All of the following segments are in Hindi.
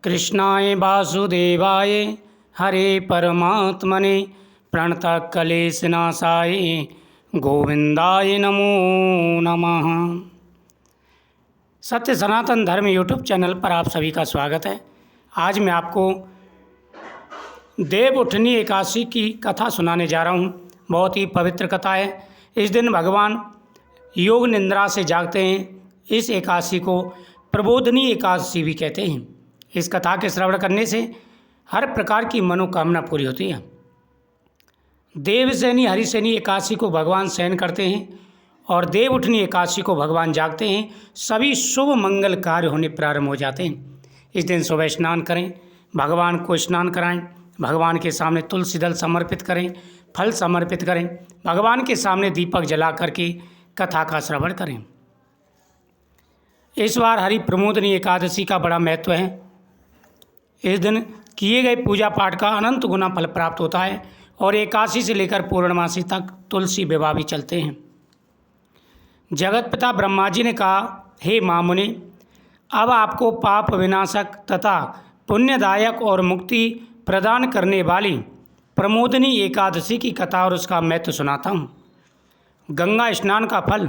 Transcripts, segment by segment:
कृष्णाय वासुदेवाय हरे परमात्मने प्रणतक्लेशनाशाय गोविंदाय नमो नमः। सत्य सनातन धर्म यूट्यूब चैनल पर आप सभी का स्वागत है। आज मैं आपको देवउठनी एकादशी की कथा सुनाने जा रहा हूँ। बहुत ही पवित्र कथा है। इस दिन भगवान योग निद्रा से जागते हैं। इस एकादशी को प्रबोधनी एकादशी भी कहते हैं। इस कथा के श्रवण करने से हर प्रकार की मनोकामना पूरी होती है। देवसेनी हरिसेनी एकादशी को भगवान शयन करते हैं और देवउठनी एकादशी को भगवान जागते हैं। सभी शुभ मंगल कार्य होने प्रारंभ हो जाते हैं। इस दिन सुबह स्नान करें, भगवान को स्नान कराएं, भगवान के सामने तुलसी दल समर्पित करें, फल समर्पित करें, भगवान के सामने दीपक जला करके कथा का श्रवण करें। इस बार हरि प्रमोदनी एकादशी का बड़ा महत्व है। इस दिन किए गए पूजा पाठ का अनंत गुना फल प्राप्त होता है और एकादशी से लेकर पूर्णमासी तक तुलसी विवाह भी चलते हैं। जगत पिता ब्रह्मा जी ने कहा, हे मामुनि, अब आपको पाप विनाशक तथा पुण्यदायक और मुक्ति प्रदान करने वाली प्रमोदनी एकादशी की कथा और उसका महत्व सुनाता हूँ। गंगा स्नान का फल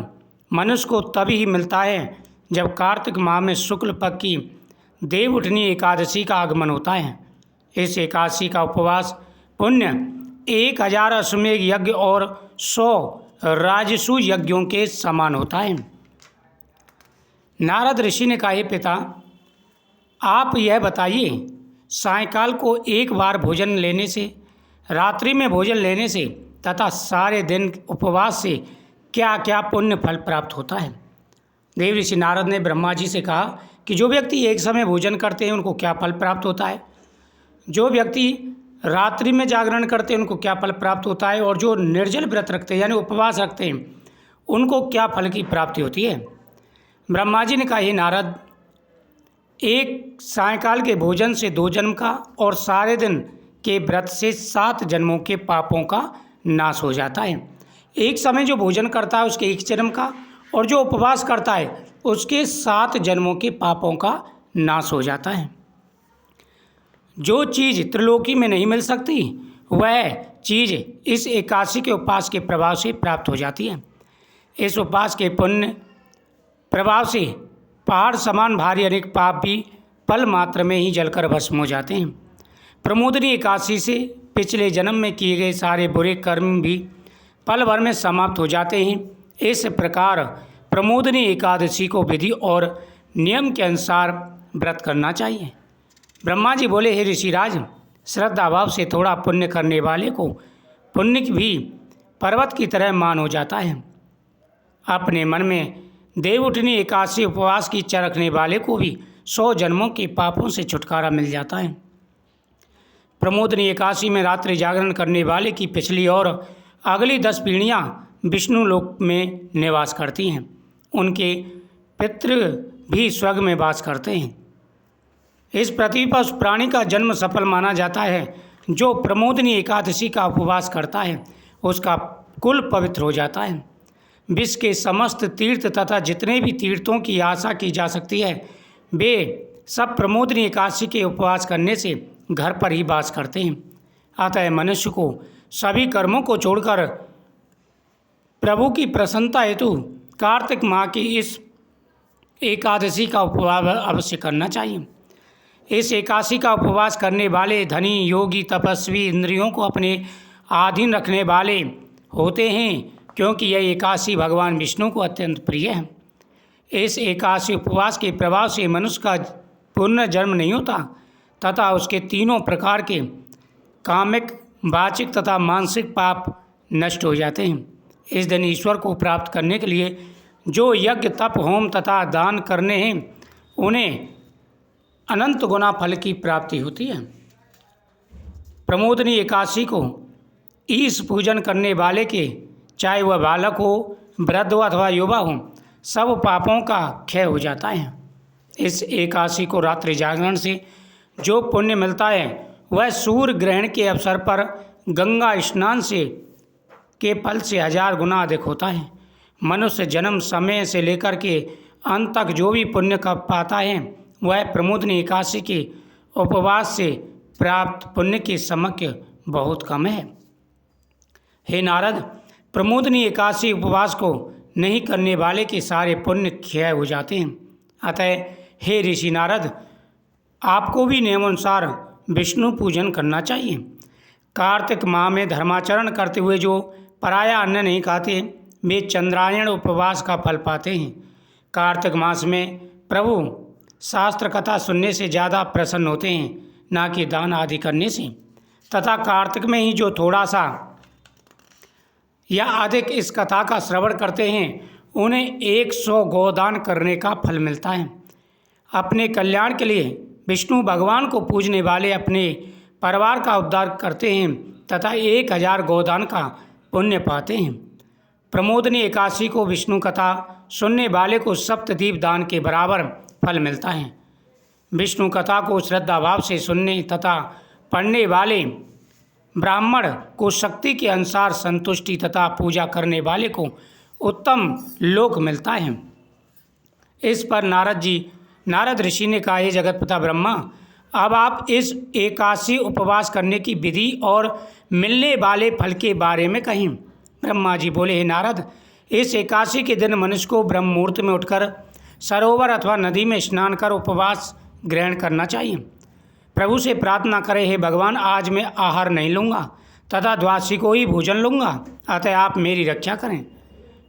मनुष्य को तभी ही मिलता है जब कार्तिक माह में शुक्ल पक्ष की देवउठनी एकादशी का आगमन होता है। इस एकादशी का उपवास पुण्य 1000 अश्वमेध यज्ञ और 100 राजसूय यज्ञों के समान होता है। नारद ऋषि ने कहा, हे पिता, आप यह बताइए, सायंकाल को एक बार भोजन लेने से, रात्रि में भोजन लेने से तथा सारे दिन उपवास से क्या क्या पुण्य फल प्राप्त होता है। देव ऋषि नारद ने ब्रह्मा जी से कहा कि जो व्यक्ति एक समय भोजन करते हैं उनको क्या फल प्राप्त होता है, जो व्यक्ति रात्रि में जागरण करते हैं उनको क्या फल प्राप्त होता है, और जो निर्जल व्रत रखते हैं यानी उपवास रखते हैं उनको क्या फल की प्राप्ति होती है। ब्रह्मा जी ने कहा, हे नारद, एक सायंकाल के भोजन से 2 जन्म का और सारे दिन के व्रत से 7 जन्मों के पापों का नाश हो जाता है। एक समय जो भोजन करता है उसके 1 जन्म का, और जो उपवास करता है उसके 7 जन्मों के पापों का नाश हो जाता है। जो चीज़ त्रिलोकी में नहीं मिल सकती वह चीज़ इस एकादशी के उपवास के प्रभाव से प्राप्त हो जाती है। इस उपवास के पुण्य प्रभाव से पहाड़ समान भारी अनेक पाप भी पल मात्र में ही जलकर भस्म हो जाते हैं। प्रमोदनी एकादशी से पिछले जन्म में किए गए सारे बुरे कर्म भी पल भर में समाप्त हो जाते हैं। इस प्रकार प्रमोदनी एकादशी को विधि और नियम के अनुसार व्रत करना चाहिए। ब्रह्मा जी बोले, हे ऋषिराज, श्रद्धा भाव से थोड़ा पुण्य करने वाले को पुण्य भी पर्वत की तरह मान हो जाता है। अपने मन में देवउठनी एकादशी उपवास की इच्छा रखने वाले को भी 100 जन्मों के पापों से छुटकारा मिल जाता है। प्रमोदनी एकादशी में रात्रि जागरण करने वाले की पिछली और अगली 10 पीढ़ियाँ विष्णु लोक में निवास करती हैं। उनके पितृ भी स्वर्ग में वास करते हैं। इस पृथ्वी पर उस प्राणी का जन्म सफल माना जाता है जो प्रमोदनी एकादशी का उपवास करता है, उसका कुल पवित्र हो जाता है। विश्व के समस्त तीर्थ तथा जितने भी तीर्थों की आशा की जा सकती है वे सब प्रमोदनी एकादशी के उपवास करने से घर पर ही वास करते हैं। अतः मनुष्य को सभी कर्मों को छोड़कर प्रभु की प्रसन्नता हेतु कार्तिक माह की इस एकादशी का उपवास अवश्य करना चाहिए। इस एकादशी का उपवास करने वाले धनी, योगी, तपस्वी, इंद्रियों को अपने अधीन रखने वाले होते हैं, क्योंकि यह एकादशी भगवान विष्णु को अत्यंत प्रिय है। इस एकादशी उपवास के प्रभाव से मनुष्य का पुनर्जन्म नहीं होता तथा उसके तीनों प्रकार के कामिक, वाचिक तथा मानसिक पाप नष्ट हो जाते हैं। इस दिन ईश्वर को प्राप्त करने के लिए जो यज्ञ, तप, होम तथा दान करने हैं उन्हें अनंत गुना फल की प्राप्ति होती है। प्रमोदनी एकादशी को ईश पूजन करने वाले के, चाहे वह बालक हो, वृद्ध हो अथवा युवा हो, सब पापों का क्षय हो जाता है। इस एकादशी को रात्रि जागरण से जो पुण्य मिलता है वह सूर्य ग्रहण के अवसर पर गंगा स्नान से के फल से 1000 गुना अधिक होता है। मनुष्य जन्म समय से लेकर के अंत तक जो भी पुण्य का पाता है वह प्रमोदनी एकादशी के उपवास से प्राप्त पुण्य के समक्ष बहुत कम है। हे नारद, प्रमोदनी एकादशी उपवास को नहीं करने वाले के सारे पुण्य क्षय हो जाते हैं। अतः हे ऋषि नारद, आपको भी नियमानुसार विष्णु पूजन करना चाहिए। कार्तिक माह में धर्माचरण करते हुए जो पराया अन्न नहीं खाते, वे चंद्रायण उपवास का फल पाते हैं। कार्तिक मास में प्रभु शास्त्र कथा सुनने से ज़्यादा प्रसन्न होते हैं, ना कि दान आदि करने से। तथा कार्तिक में ही जो थोड़ा सा या अधिक इस कथा का श्रवण करते हैं, उन्हें 100 गोदान करने का फल मिलता है। अपने कल्याण के लिए विष्णु भगवान को पूजने वाले अपने परिवार का उद्धार करते हैं तथा 1000 गोदान का पुण्य पाते हैं। प्रमोदनी एकादशी को विष्णु कथा सुनने वाले को सप्तदीप दान के बराबर फल मिलता है। विष्णु कथा को श्रद्धा भाव से सुनने तथा पढ़ने वाले ब्राह्मण को शक्ति के अनुसार संतुष्टि तथा पूजा करने वाले को उत्तम लोक मिलता है। इस पर नारद ऋषि ने कहा, हे जगतपिता ब्रह्मा, अब आप इस एकादशी उपवास करने की विधि और मिलने वाले फल के बारे में कहें। ब्रह्मा जी बोले, हे नारद, इस एकादशी के दिन मनुष्य को ब्रह्म मुहूर्त में उठकर सरोवर अथवा नदी में स्नान कर उपवास ग्रहण करना चाहिए। प्रभु से प्रार्थना करें, हे भगवान, आज मैं आहार नहीं लूँगा तथा द्वादशी को ही भोजन लूँगा, अतः आप मेरी रक्षा करें।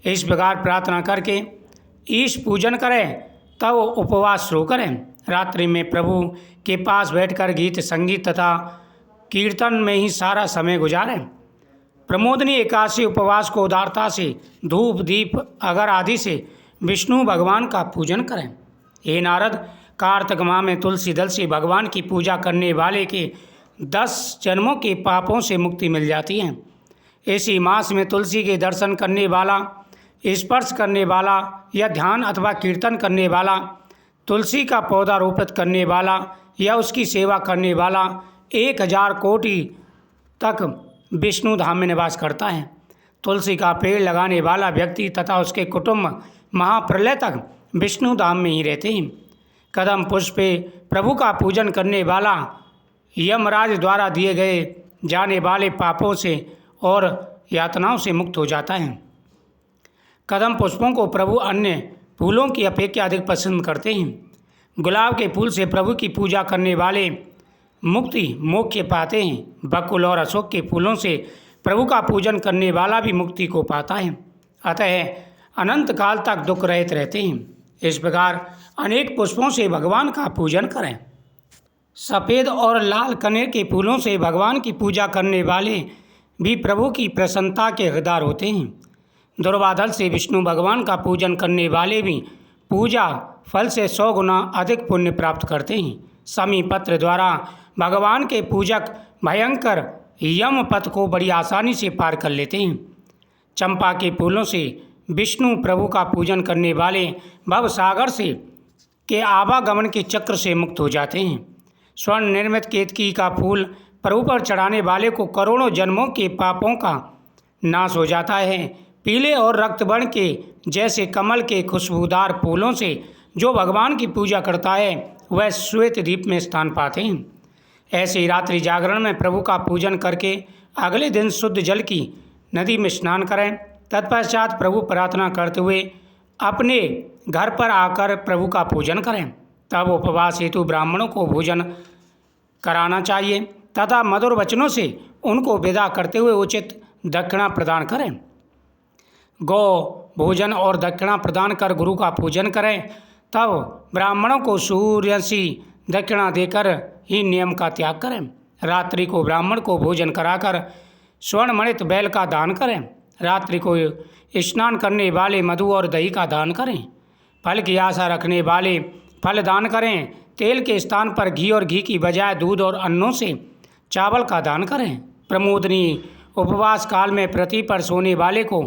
इस प्रकार प्रार्थना करके ईश पूजन करें, तब उपवास शुरू करें। रात्रि में प्रभु के पास बैठकर गीत संगीत तथा कीर्तन में ही सारा समय गुजारें। प्रमोदनी एकादशी उपवास को उदारता से धूप दीप अगर आदि से विष्णु भगवान का पूजन करें। हे नारद, कार्तिक माह में तुलसी दल से भगवान की पूजा करने वाले के 10 जन्मों के पापों से मुक्ति मिल जाती है। इसी मास में तुलसी के दर्शन करने वाला, स्पर्श करने वाला या ध्यान अथवा कीर्तन करने वाला, तुलसी का पौधा रोपित करने वाला या उसकी सेवा करने वाला 1000 कोटि तक विष्णु धाम में निवास करता है। तुलसी का पेड़ लगाने वाला व्यक्ति तथा उसके कुटुंब महाप्रलय तक विष्णु धाम में ही रहते हैं। कदम पुष्प पे प्रभु का पूजन करने वाला यमराज द्वारा दिए गए जाने वाले पापों से और यातनाओं से मुक्त हो जाता है। कदम पुष्पों को प्रभु अन्य फूलों की अपेक्षा अधिक पसंद करते हैं। गुलाब के फूल से प्रभु की पूजा करने वाले मुक्ति मोक्ष पाते हैं। बकुल और अशोक के फूलों से प्रभु का पूजन करने वाला भी मुक्ति को पाता है, अतः अनंत काल तक दुख रहित रहते हैं। इस प्रकार अनेक पुष्पों से भगवान का पूजन करें। सफ़ेद और लाल कनेर के फूलों से भगवान की पूजा करने वाले भी प्रभु की प्रसन्नता के हकदार होते हैं। दुर्वादल से विष्णु भगवान का पूजन करने वाले भी पूजा फल से 100 गुना अधिक पुण्य प्राप्त करते हैं। समी पत्र द्वारा भगवान के पूजक भयंकर यम पथ को बड़ी आसानी से पार कर लेते हैं। चंपा के फूलों से विष्णु प्रभु का पूजन करने वाले भव सागर से के आवागमन के चक्र से मुक्त हो जाते हैं। स्वर्ण निर्मित केतकी का फूल प्रभु पर चढ़ाने वाले को करोड़ों जन्मों के पापों का नाश हो जाता है। पीले और रक्तवर्ण के जैसे कमल के खुशबूदार फूलों से जो भगवान की पूजा करता है, वह श्वेत दीप में स्थान पाते हैं। ऐसे ही रात्रि जागरण में प्रभु का पूजन करके अगले दिन शुद्ध जल की नदी में स्नान करें। तत्पश्चात प्रभु प्रार्थना करते हुए अपने घर पर आकर प्रभु का पूजन करें। तब उपवास हेतु ब्राह्मणों को भोजन कराना चाहिए तथा मधुर वचनों से उनको विदा करते हुए उचित दक्षिणा प्रदान करें। गौ भोजन और दक्षिणा प्रदान कर गुरु का पूजन करें। तब ब्राह्मणों को सूर्यसी दक्षिणा देकर ही नियम का त्याग करें। रात्रि को ब्राह्मण को भोजन कराकर स्वर्णमणित बैल का दान करें। रात्रि को स्नान करने वाले मधु और दही का दान करें। फल की आशा रखने वाले फल दान करें। तेल के स्थान पर घी और घी की बजाय दूध और अन्नों से चावल का दान करें। प्रमोदनी उपवास काल में पृथ्वी पर सोने वाले को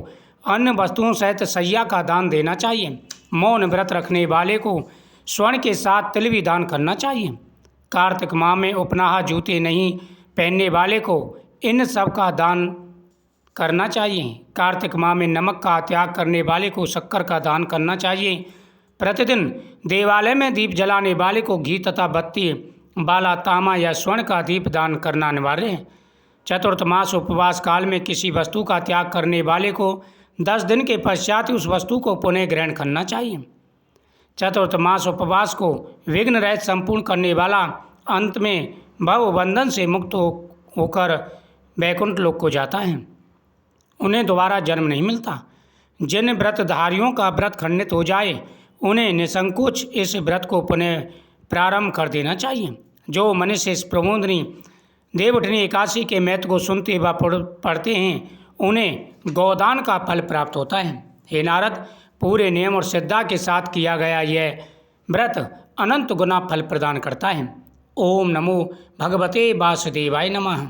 अन्य वस्तुओं सहित सैया का दान देना चाहिए। मौन व्रत रखने वाले को स्वर्ण के साथ तिल भी दान करना चाहिए। कार्तिक माह में उपनाह जूते नहीं पहनने वाले को इन सब का दान करना चाहिए। कार्तिक माह में नमक का त्याग करने वाले को शक्कर का दान करना चाहिए। प्रतिदिन देवालय में दीप जलाने वाले को घी तथा बत्ती वाला तांबा या स्वर्ण का दीप दान करना अनिवार्य है। चतुर्थ मास उपवास काल में किसी वस्तु का त्याग करने वाले को 10 दिन के पश्चात ही उस वस्तु को पुनः ग्रहण करना चाहिए। चतुर्थ मास उपवास को विघ्न रहित संपूर्ण करने वाला अंत में भव बंधन से मुक्त होकर वैकुंठ लोक को जाता है। उन्हें दोबारा जन्म नहीं मिलता। जिन व्रतधारियों का व्रत खंडित हो जाए उन्हें निसंकोच इस व्रत को पुनः प्रारंभ कर देना चाहिए। जो मनुष्य इस प्रबोधिनी देवउठनी एकादशी के महत्व को सुनते व पढ़ते हैं उन्हें गोदान का फल प्राप्त होता है। हे नारद, पूरे नियम और श्रद्धा के साथ किया गया यह व्रत अनंत गुना फल प्रदान करता है। ओम नमो भगवते वासुदेवाय नमः।